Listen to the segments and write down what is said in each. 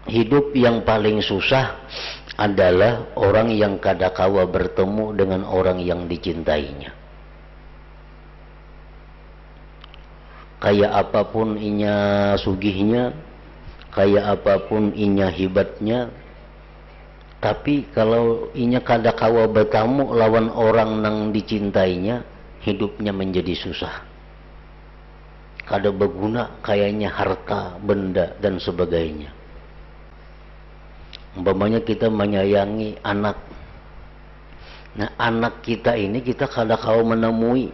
hidup yang paling susah adalah orang yang kadakawa bertemu dengan orang yang dicintainya. Kayak apapun inya sugihnya, kayak apapun inya hibatnya, tapi kalau inya kadakawa bertemu lawan orang yang dicintainya, hidupnya menjadi susah. Kada berguna kayaknya harta, benda dan sebagainya. Umpamanya kita menyayangi anak. Nah, anak kita ini kita kadakawa menemui.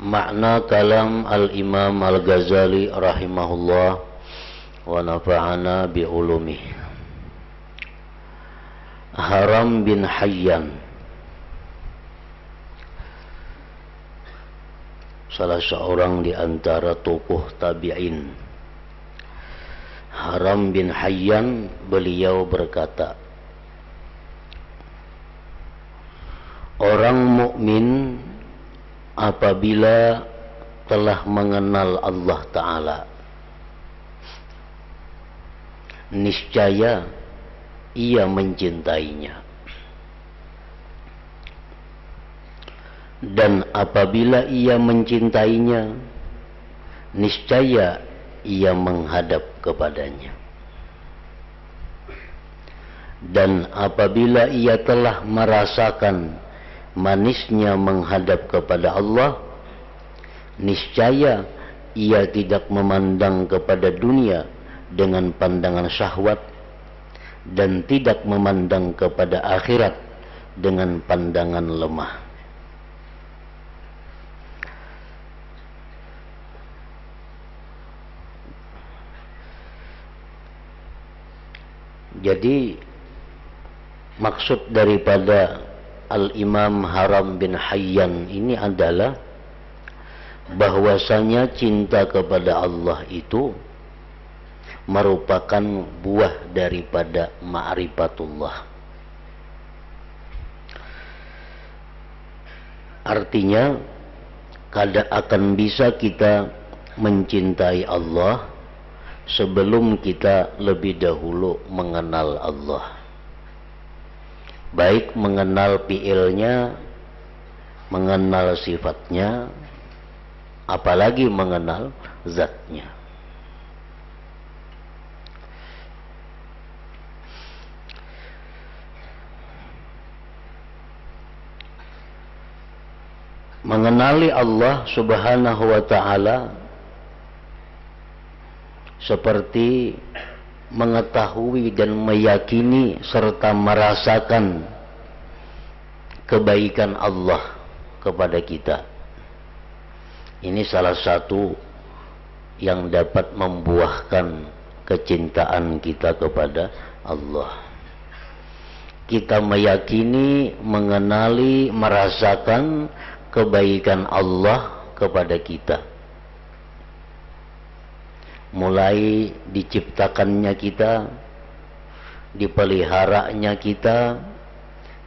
Makna kalam Al-Imam Al-Ghazali rahimahullah wa nafa'ana bi'ulumih. Haram bin Hayyan, salah seorang di antara tokoh tabi'in. Haram bin Hayyan, beliau berkata, orang mukmin apabila telah mengenal Allah Ta'ala, niscaya ia mencintainya. Dan apabila ia mencintainya, niscaya ia menghadap kepadanya. Dan apabila ia telah merasakan manisnya menghadap kepada Allah, niscaya ia tidak memandang kepada dunia dengan pandangan syahwat dan tidak memandang kepada akhirat dengan pandangan lemah. Jadi maksud daripada Al-Imam Haram bin Hayyan ini adalah bahwasanya cinta kepada Allah itu merupakan buah daripada ma'rifatullah. Artinya kada akan bisa kita mencintai Allah sebelum kita lebih dahulu mengenal Allah. Baik mengenal fi'ilnya, mengenal sifatnya, apalagi mengenal zatnya. Mengenali Allah Subhanahu wa ta'ala seperti mengetahui dan meyakini serta merasakan kebaikan Allah kepada kita. Ini salah satu yang dapat membuahkan kecintaan kita kepada Allah. Kita meyakini, mengenali, merasakan kebaikan Allah kepada kita. Mulai diciptakannya kita, dipeliharanya kita,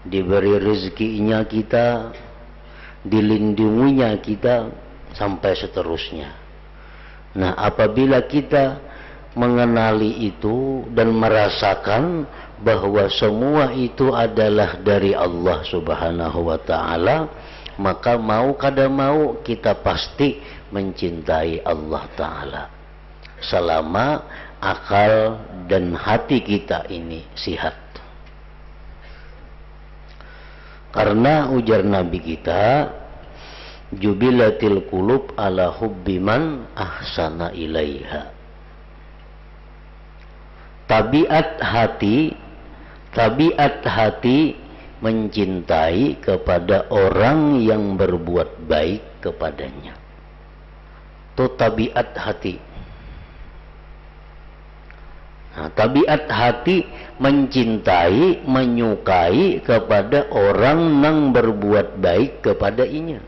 diberi rezekinya kita, dilindunginya kita, sampai seterusnya. Nah, apabila kita mengenali itu dan merasakan bahwa semua itu adalah dari Allah Subhanahu wa ta'ala, maka mau kada mau kita pasti mencintai Allah Ta'ala, selama akal dan hati kita ini sihat. Karena ujar Nabi kita, jubilatil qulub ala hubbi man ahsana ilaiha. Tabiat hati mencintai kepada orang yang berbuat baik kepadanya. Itu tabiat hati. Nah, tabiat hati mencintai, menyukai kepada orang yang berbuat baik kepadanya.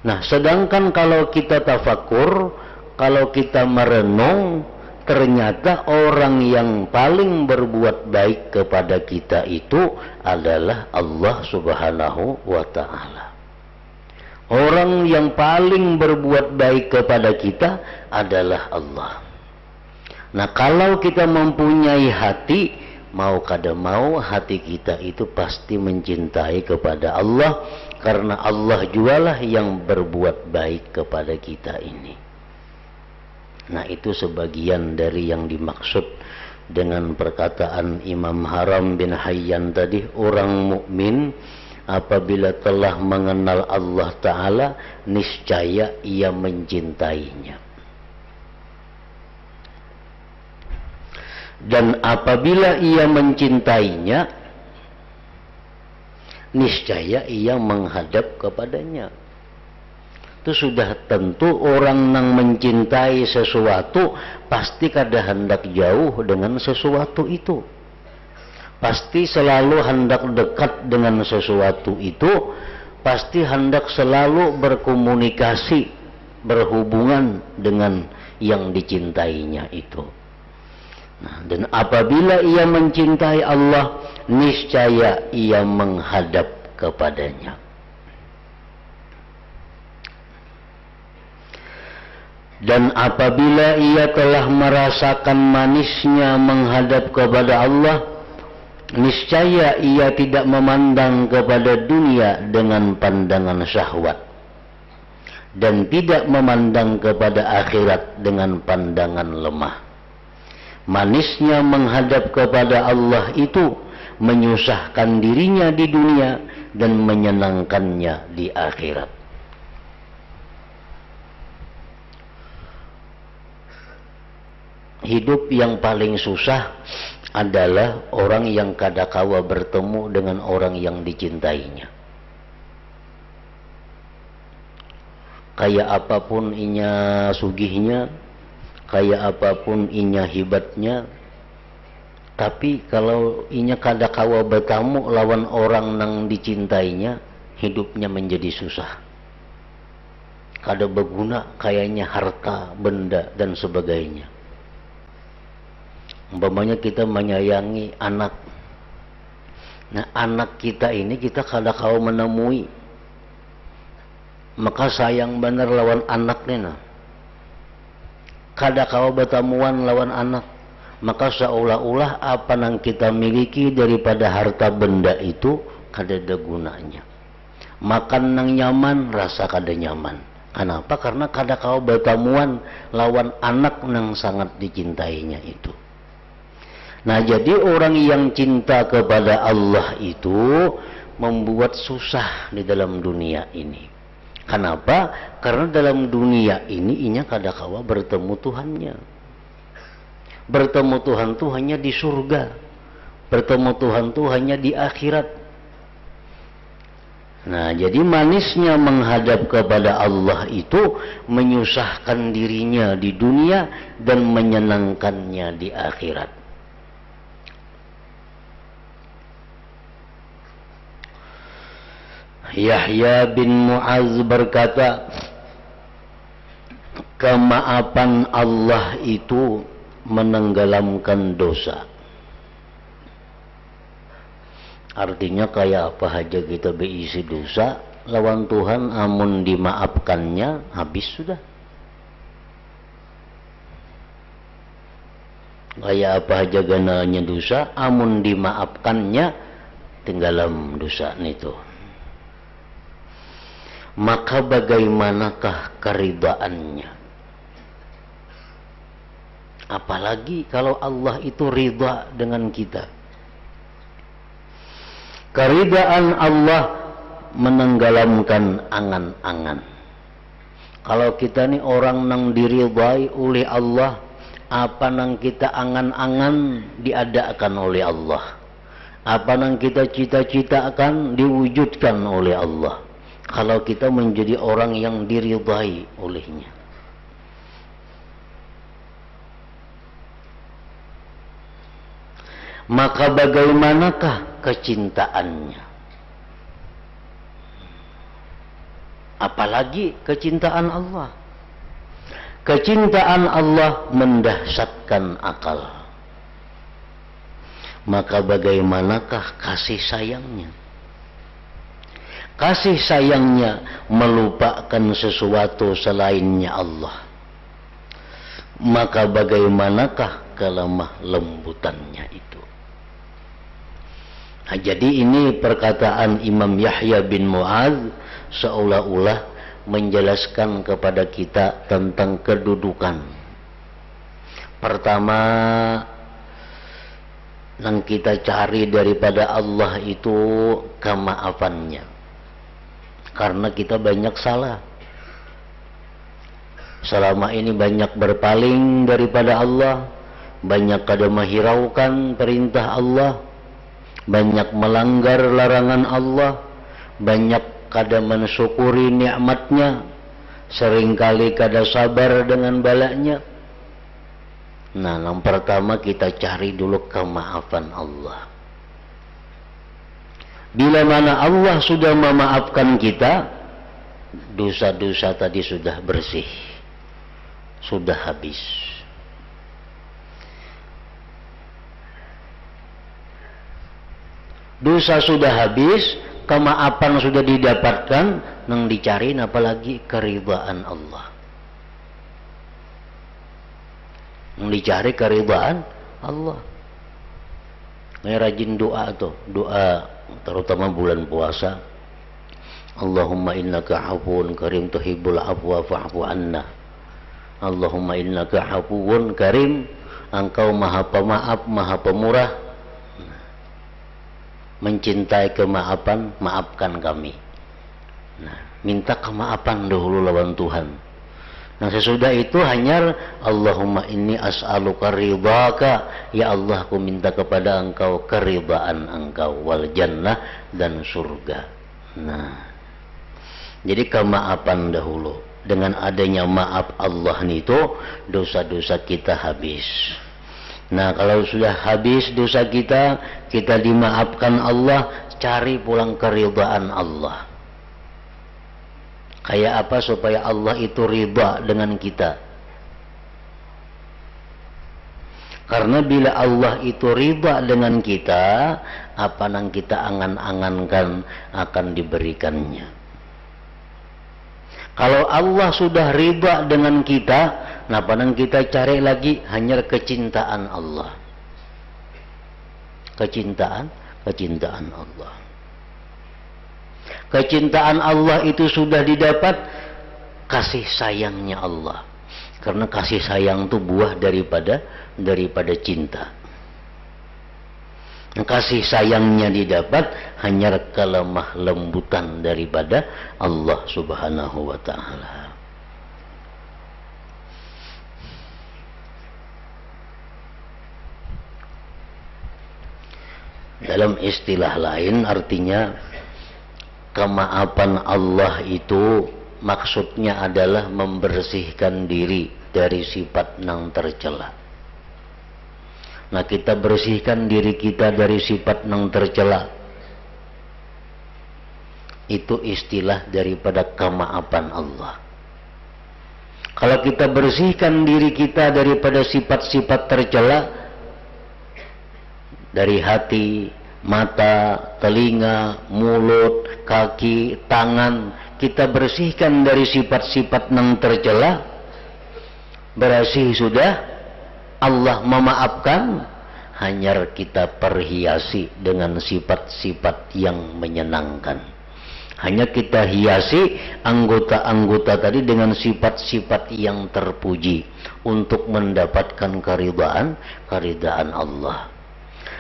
Nah, sedangkan kalau kita tafakur, kalau kita merenung, ternyata orang yang paling berbuat baik kepada kita itu adalah Allah Subhanahu wa ta'ala. Orang yang paling berbuat baik kepada kita adalah Allah. Nah, kalau kita mempunyai hati, mau kada mau hati kita itu pasti mencintai kepada Allah, karena Allah jualah yang berbuat baik kepada kita ini. Nah, itu sebagian dari yang dimaksud dengan perkataan Imam Haram bin Hayyan tadi, orang mukmin apabila telah mengenal Allah Ta'ala, niscaya ia mencintainya. Dan apabila ia mencintainya, niscaya ia menghadap kepadanya. Itu sudah tentu orang yang mencintai sesuatu pasti kada hendak jauh dengan sesuatu itu. Pasti selalu hendak dekat dengan sesuatu itu, pasti hendak selalu berkomunikasi, berhubungan dengan yang dicintainya itu. Nah, dan apabila ia mencintai Allah, niscaya ia menghadap kepadanya. Dan apabila ia telah merasakan manisnya menghadap kepada Allah, niscaya ia tidak memandang kepada dunia dengan pandangan syahwat, dan tidak memandang kepada akhirat dengan pandangan lemah. Manisnya menghadap kepada Allah itu menyusahkan dirinya di dunia dan menyenangkannya di akhirat. Hidup yang paling susah adalah orang yang kadakawa bertemu dengan orang yang dicintainya. Kayak apapun inya sugihnya, kayak apapun inya hibatnya, tapi kalau inya kadakawa bertemu lawan orang yang dicintainya, hidupnya menjadi susah. Kada berguna kayaknya harta, benda, dan sebagainya. Umpamanya kita menyayangi anak. Nah, anak kita ini kita kadang-kadang menemui, maka sayang benar lawan anaknya. Nah, kadang-kadang bertemuan lawan anak, maka seolah-olah apa yang kita miliki daripada harta benda itu kada ada gunanya. Makan yang nyaman, rasa kada nyaman. Kenapa? Karena kadang-kadang bertemuan lawan anak yang sangat dicintainya itu. Nah, jadi orang yang cinta kepada Allah itu membuat susah di dalam dunia ini. Kenapa? Karena dalam dunia ini inya kadakawa bertemu Tuhannya. Bertemu Tuhan itu hanya di surga. Bertemu Tuhan itu hanya di akhirat. Nah, jadi manisnya menghadap kepada Allah itu menyusahkan dirinya di dunia dan menyenangkannya di akhirat. Yahya bin Mu'az berkata, kemaafan Allah itu menenggelamkan dosa. Artinya kayak apa aja kita berisi dosa, lawan Tuhan amun dimaafkannya, habis sudah. Kayak apa aja gananya dosa, amun dimaafkannya, tenggelam dosa itu. Maka bagaimanakah keridaannya? Apalagi kalau Allah itu ridha dengan kita. Keridaan Allah menenggelamkan angan-angan. Kalau kita ni orang yang diridai oleh Allah, apa yang kita angan-angan diadakan oleh Allah. Apa yang kita cita-citakan diwujudkan oleh Allah. Kalau kita menjadi orang yang diridai olehnya. Maka bagaimanakah kecintaannya? Apalagi kecintaan Allah. Kecintaan Allah mendahsyatkan akal. Maka bagaimanakah kasih sayangnya? Kasih sayangnya melupakan sesuatu selainnya Allah. Maka bagaimanakah kelemah lembutannya itu? Nah, jadi ini perkataan Imam Yahya bin Mu'adz seolah-olah menjelaskan kepada kita tentang kedudukan. Pertama, yang kita cari daripada Allah itu kemaafannya, karena kita banyak salah. Selama ini banyak berpaling daripada Allah, banyak kada menghiraukan perintah Allah, banyak melanggar larangan Allah, banyak kada mensyukuri nikmatnya, seringkali kada sabar dengan balanya. Nah, yang pertama kita cari dulu kemaafan Allah. Bila mana Allah sudah memaafkan kita, dosa-dosa tadi sudah bersih, sudah habis. Dosa sudah habis, kemaafan sudah didapatkan, nang dicari apalagi keridhaan Allah. Nang dicari keridhaan Allah. Nggak rajin doa tuh, doa terutama bulan puasa. Allahumma innaka afuwun karim tuhibbul afwa fa'fu anna. Allahumma innaka afuwun karim, engkau maha pemaaf, maha pemurah, mencintai kemaafan, maafkan kami. Nah, minta kemaafan dahulu lawan Tuhan. Nah, sesudah itu hanya Allahumma inni as'aluka ridhaka, ya Allah, aku minta kepada engkau keridhaan engkau, wal jannah, dan surga. Nah, jadi kemaafan dahulu. Dengan adanya maaf Allah itu, dosa-dosa kita habis. Nah, kalau sudah habis dosa kita, kita dimaafkan Allah, cari pulang keridhaan Allah. Kayak apa supaya Allah itu ridha dengan kita? Karena bila Allah itu ridha dengan kita, apa yang kita angan-angankan akan diberikannya. Kalau Allah sudah ridha dengan kita, napa yang kita cari lagi hanya kecintaan Allah. Kecintaan Allah. Kecintaan Allah itu sudah didapat, kasih sayangnya Allah. Karena kasih sayang itu buah daripada cinta. Kasih sayangnya didapat hanya kelemah lembutan daripada Allah Subhanahu wa ta'ala. Dalam istilah lain artinya kemaafan Allah itu maksudnya adalah membersihkan diri dari sifat yang tercela. Nah, kita bersihkan diri kita dari sifat yang tercela. Itu istilah daripada kemaafan Allah. Kalau kita bersihkan diri kita daripada sifat-sifat tercela, dari hati, mata, telinga, mulut, kaki, tangan, kita bersihkan dari sifat-sifat yang tercela, berarti sudah Allah memaafkan, hanya kita perhiasi dengan sifat-sifat yang menyenangkan. Hanya kita hiasi anggota-anggota tadi dengan sifat-sifat yang terpuji untuk mendapatkan keridhaan Allah.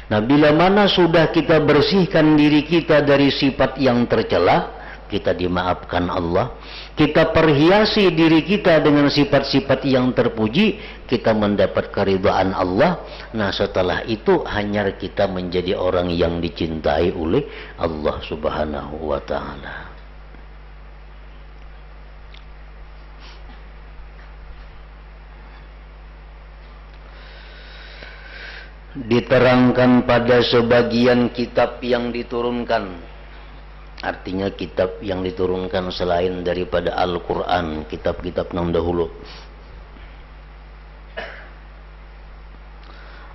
Nah, bila mana sudah kita bersihkan diri kita dari sifat yang tercela, kita dimaafkan Allah, kita perhiasi diri kita dengan sifat-sifat yang terpuji, kita mendapat keridhaan Allah. Nah, setelah itu hanya kita menjadi orang yang dicintai oleh Allah Subhanahu wa ta'ala. Diterangkan pada sebagian kitab yang diturunkan, artinya kitab yang diturunkan selain daripada Al-Quran, kitab-kitab yang dahulu.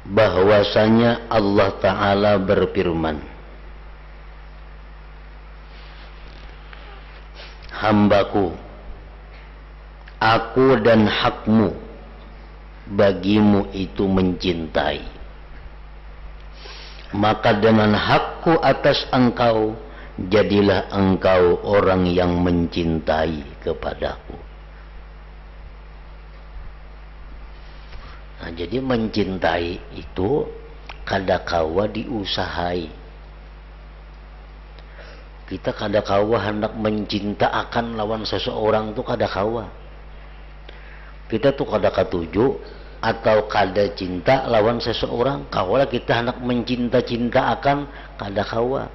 bahwasanya Allah Ta'ala berfirman, hambaku, aku dan hakmu bagimu itu mencintai, maka dengan hakku atas engkau jadilah engkau orang yang mencintai kepadaku. Nah, jadi mencintai itu kadakawa diusahai. Kita kadakawa hendak mencinta akan lawan seseorang tuh kadakawa. Kita tuh kadakatuju atau kada cinta lawan seseorang, kawala kita hendak mencinta-cinta akan kadakawa.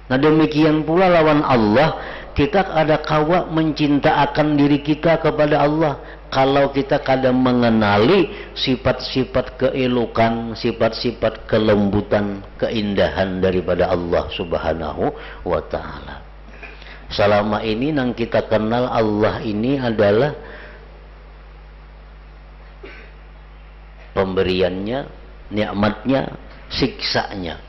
Nah demikian pula lawan Allah, kita kadakawa mencinta akan diri kita kepada Allah. Kalau kita kadang mengenali sifat-sifat keelukan, sifat-sifat kelembutan, keindahan daripada Allah Subhanahu wa Ta'ala. Selama ini yang kita kenal Allah ini adalah pemberiannya, nikmatnya, siksanya.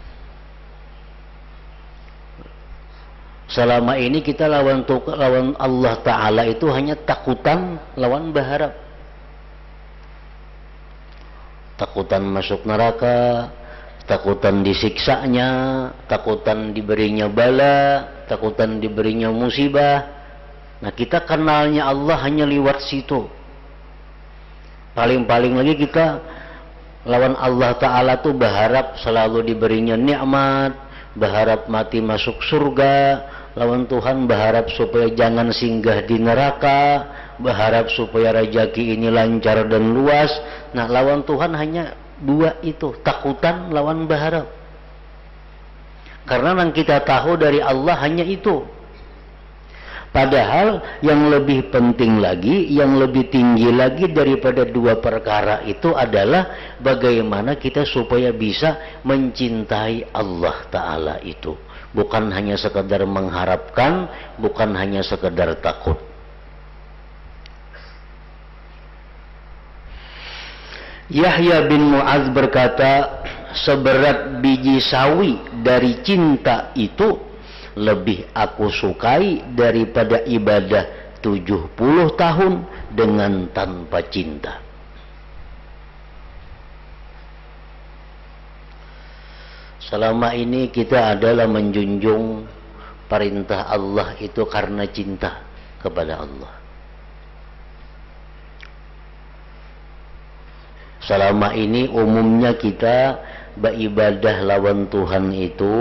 Selama ini kita lawan Allah Ta'ala itu hanya takutan lawan berharap. Takutan masuk neraka, takutan disiksanya, takutan diberinya bala, takutan diberinya musibah. Nah kita kenalnya Allah hanya lewat situ. Paling-paling lagi kita lawan Allah Ta'ala tuh berharap selalu diberinya nikmat, berharap mati masuk surga. Lawan Tuhan berharap supaya jangan singgah di neraka, berharap supaya rezeki ini lancar dan luas. Nah lawan Tuhan hanya dua itu, takutan lawan berharap. Karena yang kita tahu dari Allah hanya itu. Padahal yang lebih penting lagi, yang lebih tinggi lagi daripada dua perkara itu adalah bagaimana kita supaya bisa mencintai Allah Ta'ala itu. Bukan hanya sekedar mengharapkan, bukan hanya sekedar takut. Yahya bin Mu'adz berkata, seberat biji sawi dari cinta itu lebih aku sukai daripada ibadah 70 tahun dengan tanpa cinta. Selama ini kita adalah menjunjung perintah Allah itu karena cinta kepada Allah. Selama ini umumnya kita beribadah lawan Tuhan itu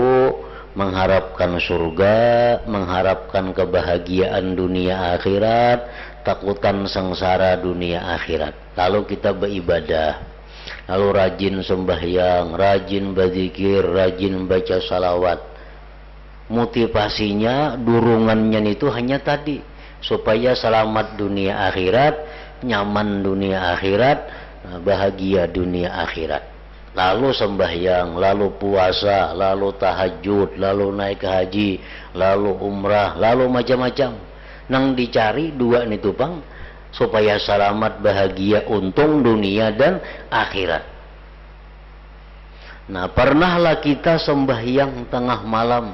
mengharapkan surga, mengharapkan kebahagiaan dunia akhirat, takutan sengsara dunia akhirat. Lalu kita beribadah, lalu rajin sembahyang, rajin berzikir, rajin baca salawat. Motivasinya, dorongannya itu hanya tadi, supaya selamat dunia akhirat, nyaman dunia akhirat, bahagia dunia akhirat. Lalu sembahyang, lalu puasa, lalu tahajud, lalu naik ke haji, lalu umrah, lalu macam-macam. Nang dicari dua nih tupang, supaya selamat bahagia untung dunia dan akhirat. Nah pernahlah kita sembahyang tengah malam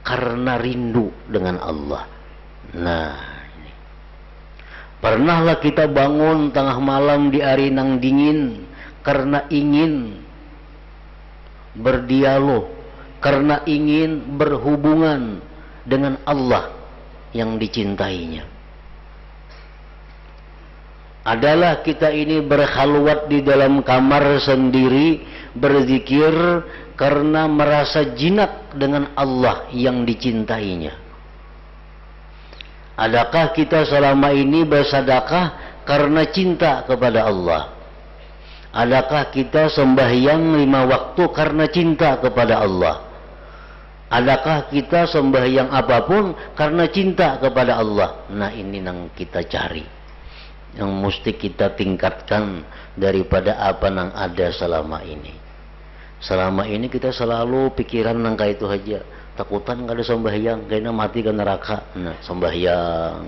karena rindu dengan Allah. Nah ini. Pernahlah kita bangun tengah malam di hari nang dingin karena ingin berdialog, karena ingin berhubungan dengan Allah yang dicintainya. Adalah kita ini berkhalwat di dalam kamar sendiri, berzikir karena merasa jinak dengan Allah yang dicintainya. Adakah kita selama ini bersedekah karena cinta kepada Allah? Adakah kita sembahyang 5 waktu karena cinta kepada Allah? Adakah kita sembahyang apapun karena cinta kepada Allah? Nah ini yang kita cari, yang mesti kita tingkatkan daripada apa yang ada selama ini. Selama ini kita selalu pikiran yang kayak itu aja, takutan gak ada sembahyang, kayaknya mati ke neraka. Nah sembahyang,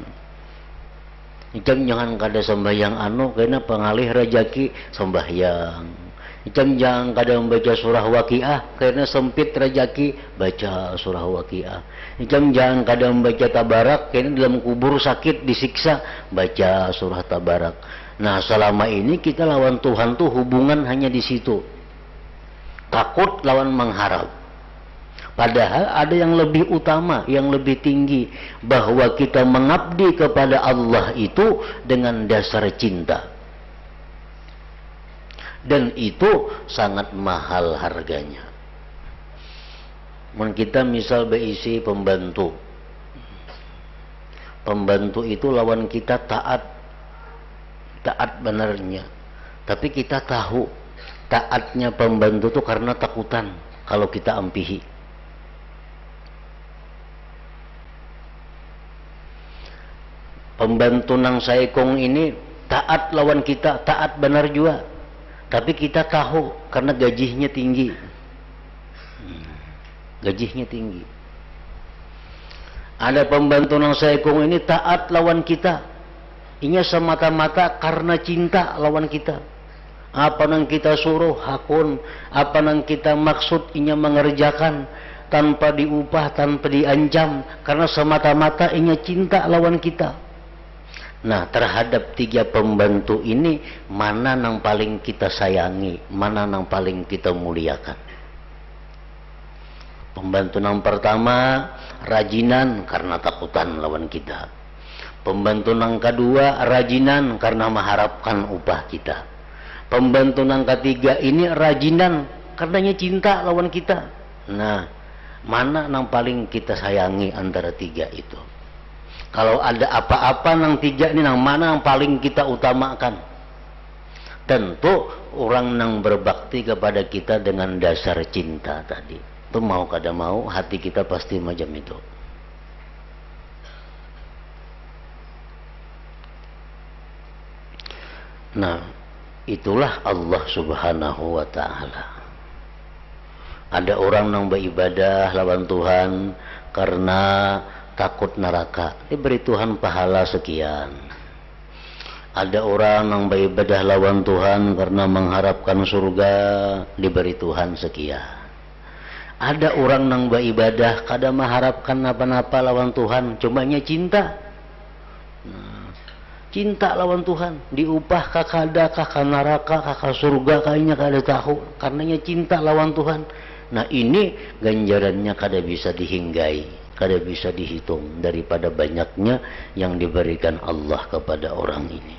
Icam jangan kada sembahyang anu karena pengalih rejeki sembahyang. Icam jangan kada membaca surah Waqiah karena sempit rejeki baca surah Waqiah. Icam jangan kada membaca tabarak karena dalam kubur sakit disiksa baca surah tabarak. Nah selama ini kita lawan Tuhan tuh hubungan hanya di situ. Takut lawan mengharap. Padahal ada yang lebih utama, yang lebih tinggi, bahwa kita mengabdi kepada Allah itu dengan dasar cinta. Dan itu sangat mahal harganya. Kita misal berisi pembantu. Pembantu itu lawan kita taat benarnya. Tapi kita tahu taatnya pembantu itu karena takutan kalau kita ampihi. Pembantu nang saekong ini taat lawan kita, taat benar juga. Tapi kita tahu karena gajinya tinggi. Gajinya tinggi. Ada pembantu nang saekong ini taat lawan kita. Inya semata-mata karena cinta lawan kita. Apa nang kita suruh hakun, apa nang kita maksud inya mengerjakan tanpa diupah, tanpa diancam, karena semata-mata inya cinta lawan kita. Nah, terhadap tiga pembantu ini, mana yang paling kita sayangi, mana yang paling kita muliakan? Pembantu yang pertama, rajinan karena takutan lawan kita. Pembantu yang kedua, rajinan karena mengharapkan upah kita. Pembantu yang ketiga ini rajinan karenanya cinta lawan kita. Nah, mana yang paling kita sayangi antara tiga itu? Kalau ada apa-apa nang tiga ini, nang mana yang paling kita utamakan? Tentu orang nang berbakti kepada kita dengan dasar cinta tadi. Itu mau kada mau, hati kita pasti macam itu. Nah, itulah Allah Subhanahu wa Ta'ala. Ada orang nang beribadah lawan Tuhan karena takut neraka, diberi Tuhan pahala sekian. Ada orang yang beribadah lawan Tuhan karena mengharapkan surga, diberi Tuhan sekian. Ada orang yang beribadah kada mengharapkan apa-apa lawan Tuhan, cumanya cinta. Cinta lawan Tuhan, diupah kakada, kakak neraka, kakak surga, kayaknya kada tahu, karenanya cinta lawan Tuhan. Nah ini ganjarannya kada bisa dihinggai, kada bisa dihitung daripada banyaknya yang diberikan Allah kepada orang ini.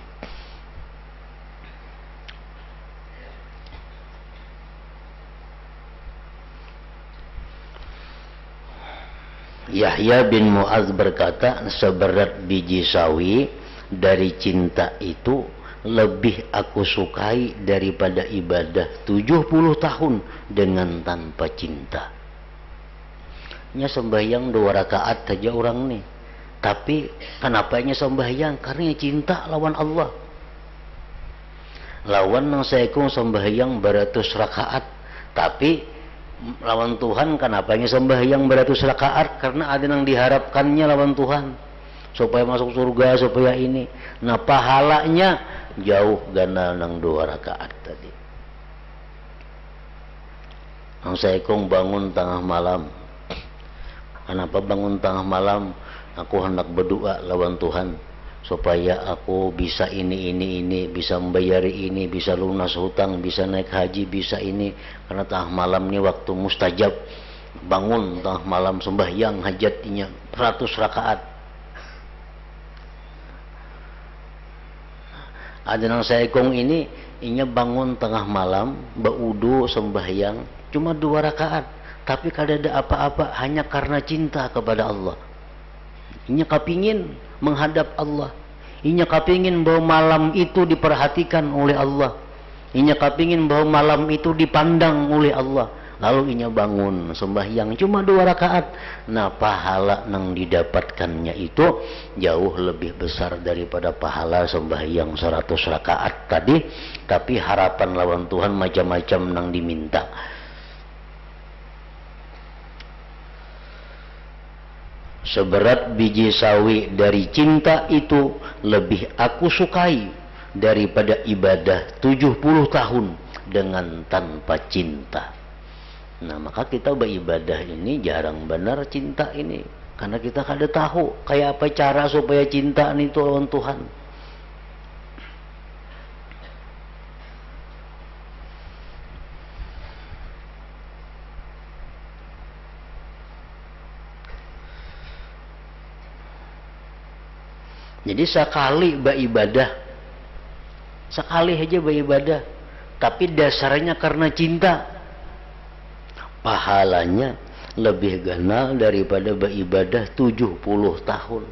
Yahya bin Mu'adz berkata, seberat biji sawi dari cinta itu lebih aku sukai daripada ibadah 70 tahun dengan tanpa cinta. Nya sembahyang 2 rakaat saja orang nih, tapi kenapa nya sembahyang? Karena cinta lawan Allah. Lawan nang saekung sembahyang beratus rakaat, tapi lawan Tuhan kenapa nya sembahyang beratus rakaat? Karena ada yang diharapkannya lawan Tuhan supaya masuk surga, supaya ini. Nah pahalanya jauh gana nang 2 rakaat tadi. Nang saekung bangun tengah malam. Kenapa bangun tengah malam? Aku hendak berdoa lawan Tuhan supaya aku bisa ini, bisa membayari ini, bisa lunas hutang, bisa naik haji, bisa ini. Karena tengah malam ini waktu mustajab. Bangun tengah malam sembahyang hajatnya 100 rakaat. Ada nang saekong ini, inya bangun tengah malam, baudu sembahyang cuma 2 rakaat. Tapi kada ada apa-apa, hanya karena cinta kepada Allah. Inya kapingin menghadap Allah. Inya kapingin bahwa malam itu diperhatikan oleh Allah. Inya kapingin bahwa malam itu dipandang oleh Allah. Lalu inya bangun sembahyang cuma 2 rakaat. Nah pahala yang didapatkannya itu jauh lebih besar daripada pahala sembahyang 100 rakaat tadi. Tapi harapan lawan Tuhan macam-macam yang diminta. seberat biji sawi dari cinta itu lebih aku sukai daripada ibadah 70 tahun dengan tanpa cinta. Nah, maka kita beribadah ini jarang benar cinta ini, karena kita kada tahu kayak apa cara supaya cinta itu lawan Tuhan. Jadi sekali beribadah, sekali aja beribadah, tapi dasarnya karena cinta, pahalanya lebih ganal daripada beribadah 70 tahun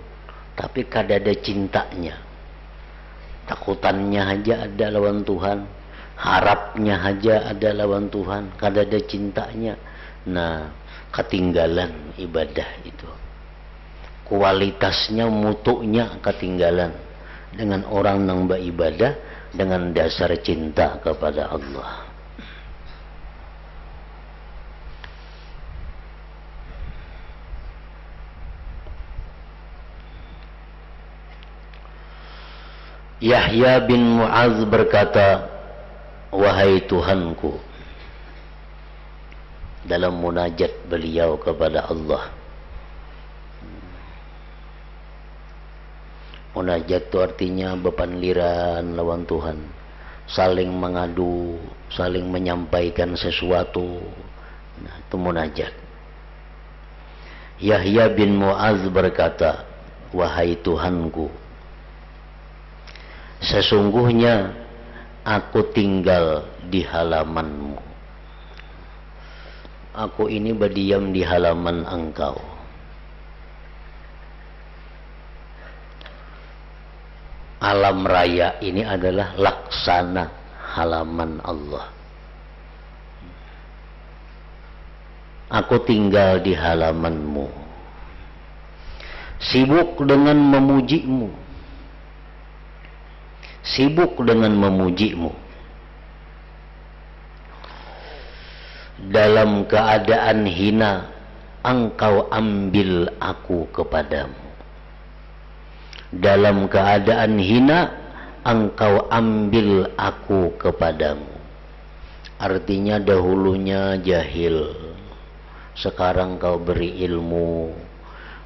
tapi kada ada cintanya. Takutannya aja ada lawan Tuhan, harapnya aja ada lawan Tuhan, kada ada cintanya. Nah, ketinggalan ibadah itu, kualitasnya, mutunya ketinggalan dengan orang yang beribadah dengan dasar cinta kepada Allah. Yahya bin Mu'adz berkata, wahai Tuhanku, dalam munajat beliau kepada Allah. Munajat itu artinya bepanliran lawan Tuhan, saling mengadu, saling menyampaikan sesuatu. Nah, itu munajat. Yahya bin Mu'adz berkata, wahai Tuhanku, sesungguhnya aku tinggal di halaman-Mu. Aku ini berdiam di halaman Engkau. Alam raya ini adalah laksana halaman Allah. Aku tinggal di halaman-Mu, sibuk dengan memuji-Mu, sibuk dengan memuji-Mu. Dalam keadaan hina, Engkau ambil aku kepadamu. Dalam keadaan hina, Engkau ambil aku kepadamu. Artinya dahulunya jahil, sekarang Kau beri ilmu.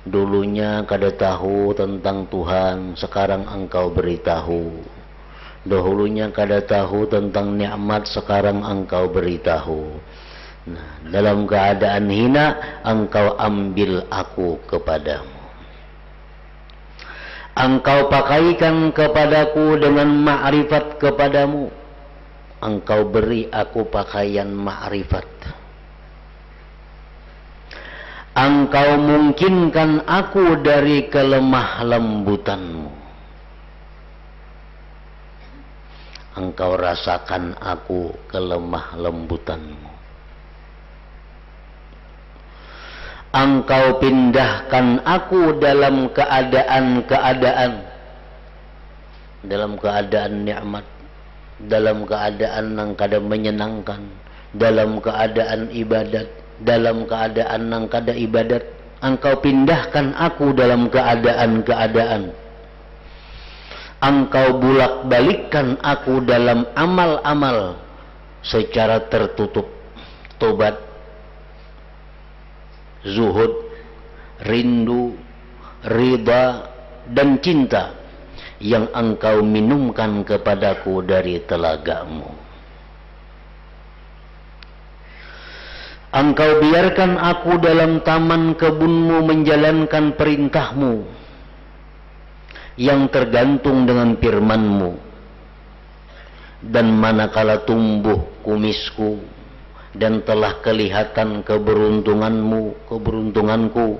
Dulunya kada tahu tentang Tuhan, sekarang Engkau beritahu. Dahulunya kada tahu tentang nikmat, sekarang Engkau beritahu. Nah, dalam keadaan hina, Engkau ambil aku kepadamu. Engkau pakaikan kepadaku dengan ma'rifat kepadamu. Engkau beri aku pakaian ma'rifat. Engkau mungkinkan aku dari kelemah lembutan-Mu. Engkau rasakan aku kelemah lembutan-Mu. Engkau pindahkan aku dalam keadaan-keadaan, dalam keadaan nikmat, dalam keadaan yang kada menyenangkan, dalam keadaan ibadat, dalam keadaan yang kada ibadat. Engkau pindahkan aku dalam keadaan-keadaan. Engkau bulak-balikkan aku dalam amal-amal secara tertutup, tobat, zuhud, rindu, ridha, dan cinta yang Engkau minumkan kepadaku dari telaga-Mu. Engkau biarkan aku dalam taman kebun-Mu menjalankan perintah-Mu yang tergantung dengan firman-Mu. Dan manakala tumbuh kumisku dan telah kelihatan keberuntunganku,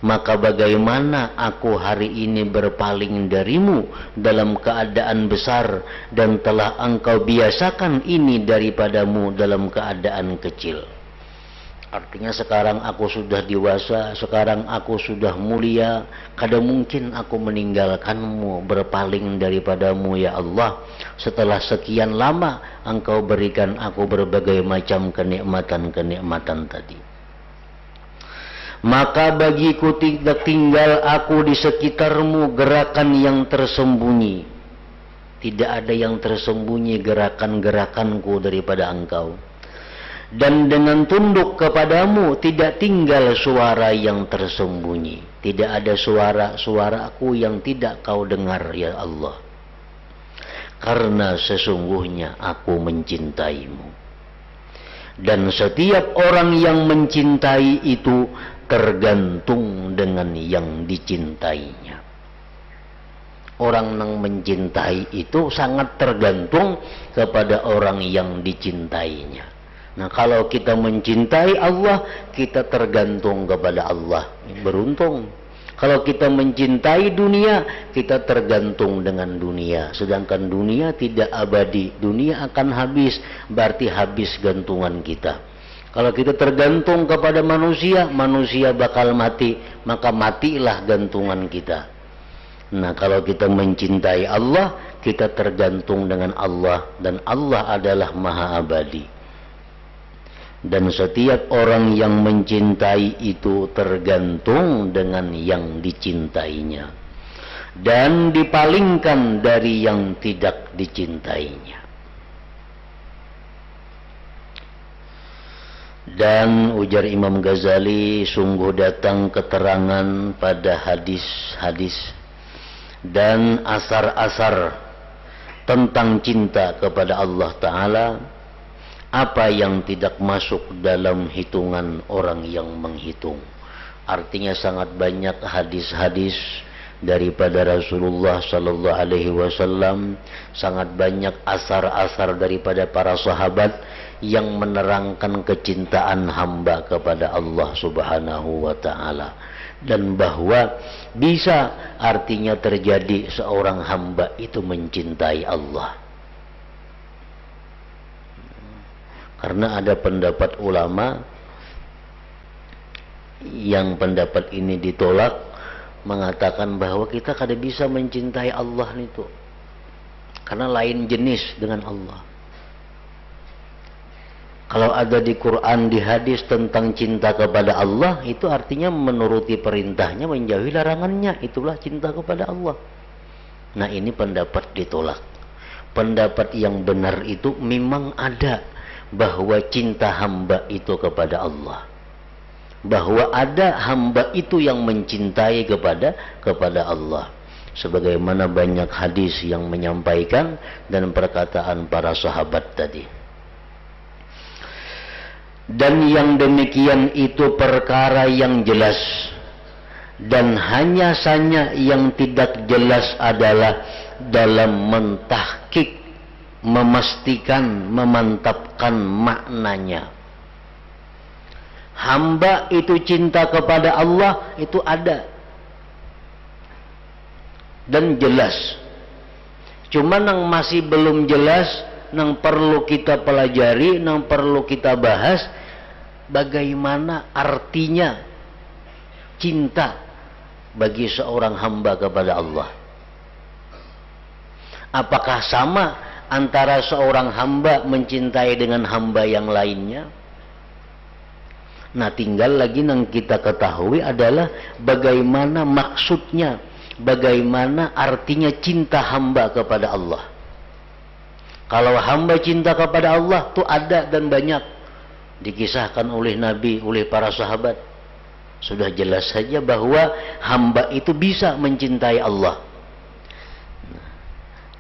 maka bagaimana aku hari ini berpaling darimu dalam keadaan besar, dan telah Engkau biasakan ini daripadamu dalam keadaan kecil. Artinya sekarang aku sudah dewasa, sekarang aku sudah mulia, kada mungkin aku meninggalkanmu, berpaling daripadamu ya Allah. Setelah sekian lama Engkau berikan aku berbagai macam kenikmatan-kenikmatan tadi. maka bagiku tidak tinggal aku di sekitarmu gerakan yang tersembunyi. Tidak ada yang tersembunyi gerakan-gerakanku daripada engkau. Dan dengan tunduk kepadamu tidak tinggal suara yang tersembunyi. Tidak ada suara-suaraku yang tidak kau dengar, ya Allah. Karena sesungguhnya aku mencintaimu. Dan setiap orang yang mencintai itu tergantung dengan yang dicintainya. Orang yang mencintai itu sangat tergantung kepada orang yang dicintainya. Nah, kalau kita mencintai Allah, kita tergantung kepada Allah. Beruntung. Kalau kita mencintai dunia, kita tergantung dengan dunia. Sedangkan dunia tidak abadi. Dunia akan habis, berarti habis gantungan kita. Kalau kita tergantung kepada manusia, manusia bakal mati, maka matilah gantungan kita. Nah, kalau kita mencintai Allah, kita tergantung dengan Allah, dan Allah adalah maha abadi. Dan setiap orang yang mencintai itu tergantung dengan yang dicintainya, dan dipalingkan dari yang tidak dicintainya. Dan ujar Imam Ghazali, sungguh datang keterangan pada hadis-hadis dan asar-asar tentang cinta kepada Allah Ta'ala, apa yang tidak masuk dalam hitungan orang yang menghitung. Artinya sangat banyak hadis-hadis daripada Rasulullah Sallallahu Alaihi Wasallam, sangat banyak asar-asar daripada para sahabat yang menerangkan kecintaan hamba kepada Allah Subhanahu wa Ta'ala, dan bahwa bisa artinya terjadi seorang hamba itu mencintai Allah. Karena ada pendapat ulama yang pendapat ini ditolak, mengatakan bahwa kita kada bisa mencintai Allah itu, karena lain jenis dengan Allah. Kalau ada di Quran, di hadis tentang cinta kepada Allah, itu artinya menuruti perintahnya, menjauhi larangannya. Itulah cinta kepada Allah. Nah, ini pendapat ditolak. Pendapat yang benar itu memang ada, bahwa cinta hamba itu kepada Allah. Bahwa ada hamba itu yang mencintai kepada Allah. Sebagaimana banyak hadis yang menyampaikan dan perkataan para sahabat tadi. Dan yang demikian itu perkara yang jelas, dan hanya saja yang tidak jelas adalah dalam mentahqiq, memastikan, memantapkan maknanya. Hamba itu cinta kepada Allah itu ada dan jelas. Cuma yang masih belum jelas, yang perlu kita pelajari, yang perlu kita bahas, bagaimana artinya cinta bagi seorang hamba kepada Allah. Apakah sama antara seorang hamba mencintai dengan hamba yang lainnya? Nah, tinggal lagi yang kita ketahui adalah bagaimana maksudnya, bagaimana artinya cinta hamba kepada Allah. Kalau hamba cinta kepada Allah itu ada dan banyak, dikisahkan oleh Nabi, oleh para sahabat. Sudah jelas saja bahwa hamba itu bisa mencintai Allah.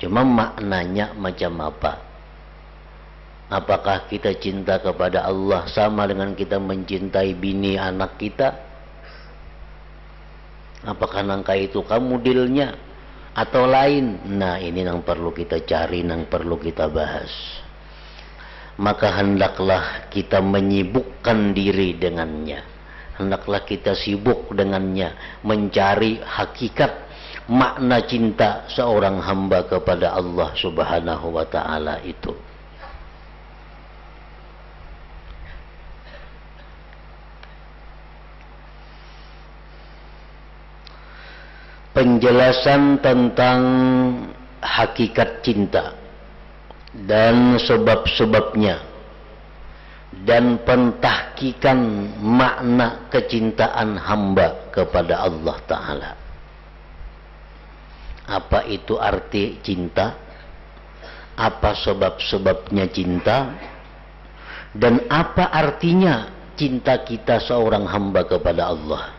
Cuma maknanya macam apa? Apakah kita cinta kepada Allah sama dengan kita mencintai bini anak kita? Apakah nangka itu kamu dilnya atau lain? Nah, ini yang perlu kita cari, yang perlu kita bahas. Maka hendaklah kita menyibukkan diri dengannya. Hendaklah kita sibuk dengannya, mencari hakikat makna cinta seorang hamba kepada Allah Subhanahu wa Ta'ala itu. Penjelasan tentang hakikat cinta dan sebab-sebabnya dan pentahkikan makna kecintaan hamba kepada Allah Ta'ala. Apa itu arti cinta? Apa sebab-sebabnya cinta? Dan apa artinya cinta kita seorang hamba kepada Allah?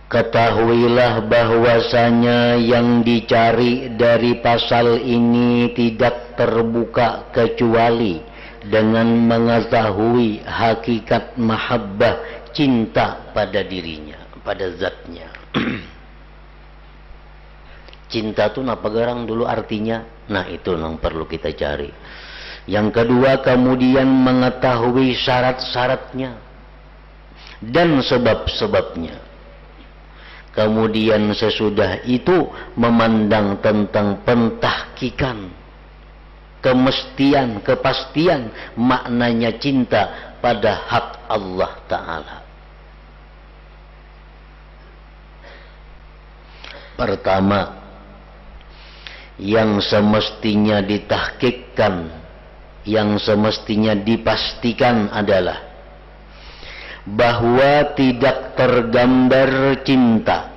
Ketahuilah bahwasanya yang dicari dari pasal ini tidak terbuka kecuali dengan mengetahui hakikat mahabbah, cinta pada dirinya, pada zatnya. Cinta itu apa garang dulu artinya? Nah, itu yang perlu kita cari. Yang kedua, kemudian mengetahui syarat-syaratnya dan sebab-sebabnya. Kemudian sesudah itu memandang tentang pentahkikan, kemestian, kepastian maknanya cinta pada hak Allah Ta'ala. Pertama, yang semestinya ditahkikkan, yang semestinya dipastikan adalah bahwa tidak tergambar cinta,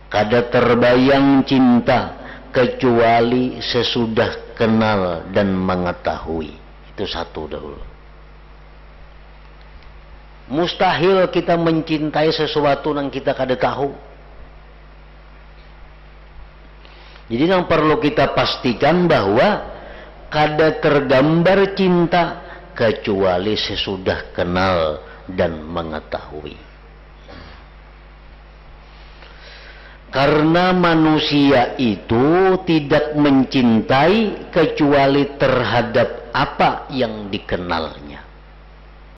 kada terbayang cinta kecuali sesudah kenal dan mengetahui. Itu satu dahulu. Mustahil kita mencintai sesuatu yang kita kada tahu. Jadi yang perlu kita pastikan bahwa kada tergambar cinta kecuali sesudah kenal dan mengetahui. Karena manusia itu tidak mencintai kecuali terhadap apa yang dikenalnya.